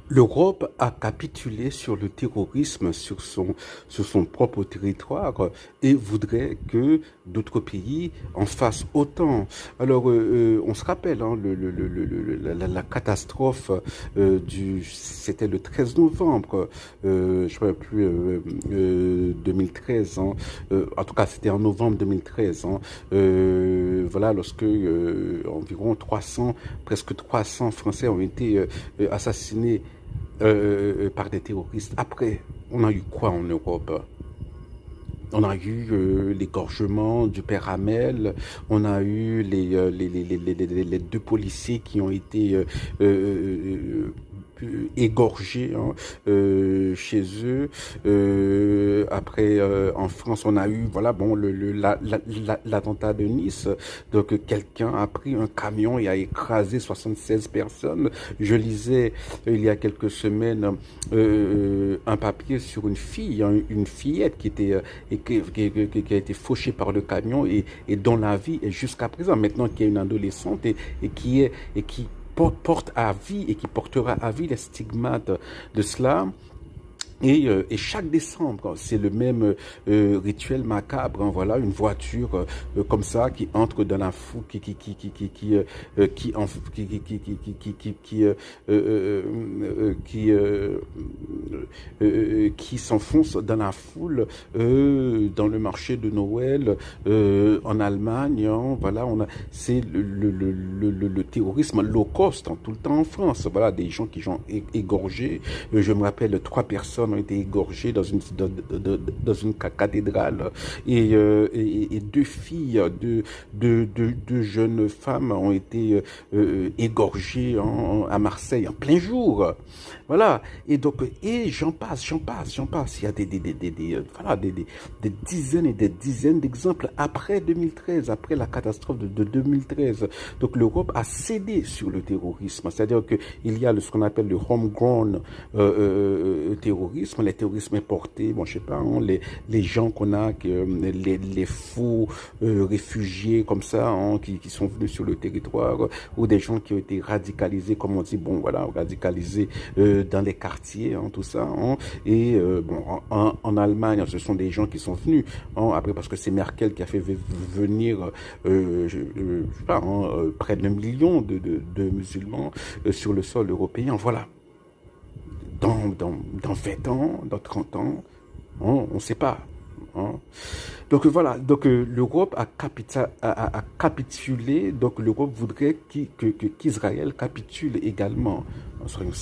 L'Europe a capitulé sur le terrorisme sur son propre territoire et voudrait que d'autres pays en fassent autant. Alors, on se rappelle hein, la catastrophe c'était le 13 novembre, je ne sais plus, 2013. Hein, en tout cas, c'était en novembre 2013. Hein, voilà, lorsque environ 300, presque 300 Français ont été assassinés par des terroristes. Après, on a eu quoi en Europe? On a eu l'égorgement du père Hamel, on a eu les deux policiers qui ont été égorgés hein, chez eux. Après, en France, on a eu voilà bon l'attentat de Nice. Donc quelqu'un a pris un camion et a écrasé 76 personnes. Je lisais il y a quelques semaines un papier sur une fille, hein, une fillette qui était qui a été fauchée par le camion et dont la vie est jusqu'à présent, maintenant qu'il y a une adolescente et qui porte à vie et qui portera à vie les stigmates de cela. Et chaque décembre, c'est le même rituel macabre. Hein, voilà, une voiture comme ça qui entre dans la foule, qui s'enfonce dans la foule dans le marché de Noël en Allemagne. Hein, voilà, c'est le terrorisme low cost hein, tout le temps en France. Voilà, des gens qui sont égorgés. Je me rappelle 3 personnes ont été égorgées dans une cathédrale et 2 filles, deux jeunes femmes ont été égorgées à Marseille en plein jour. Voilà. Et donc, et j'en passe. Il y a voilà, des dizaines et des dizaines d'exemples après 2013, après la catastrophe de 2013. Donc, l'Europe a cédé sur le terrorisme. C'est-à-dire qu'il y a ce qu'on appelle le homegrown terrorisme, les terrorismes importés, bon, je sais pas, hein, les gens qu'on a, les faux réfugiés comme ça, hein, qui sont venus sur le territoire, ou des gens qui ont été radicalisés, comme on dit, bon, voilà, radicalisés dans les quartiers, hein, tout ça. Hein, et bon, en Allemagne, ce sont des gens qui sont venus, hein, après, parce que c'est Merkel qui a fait venir, je sais pas, hein, près d'1 million de musulmans sur le sol européen. Voilà. Dans 20 ans, dans 30 ans, hein, on ne sait pas. Hein. Donc voilà, donc l'Europe a capitulé, donc l'Europe voudrait qu'Israël capitule également. Soyons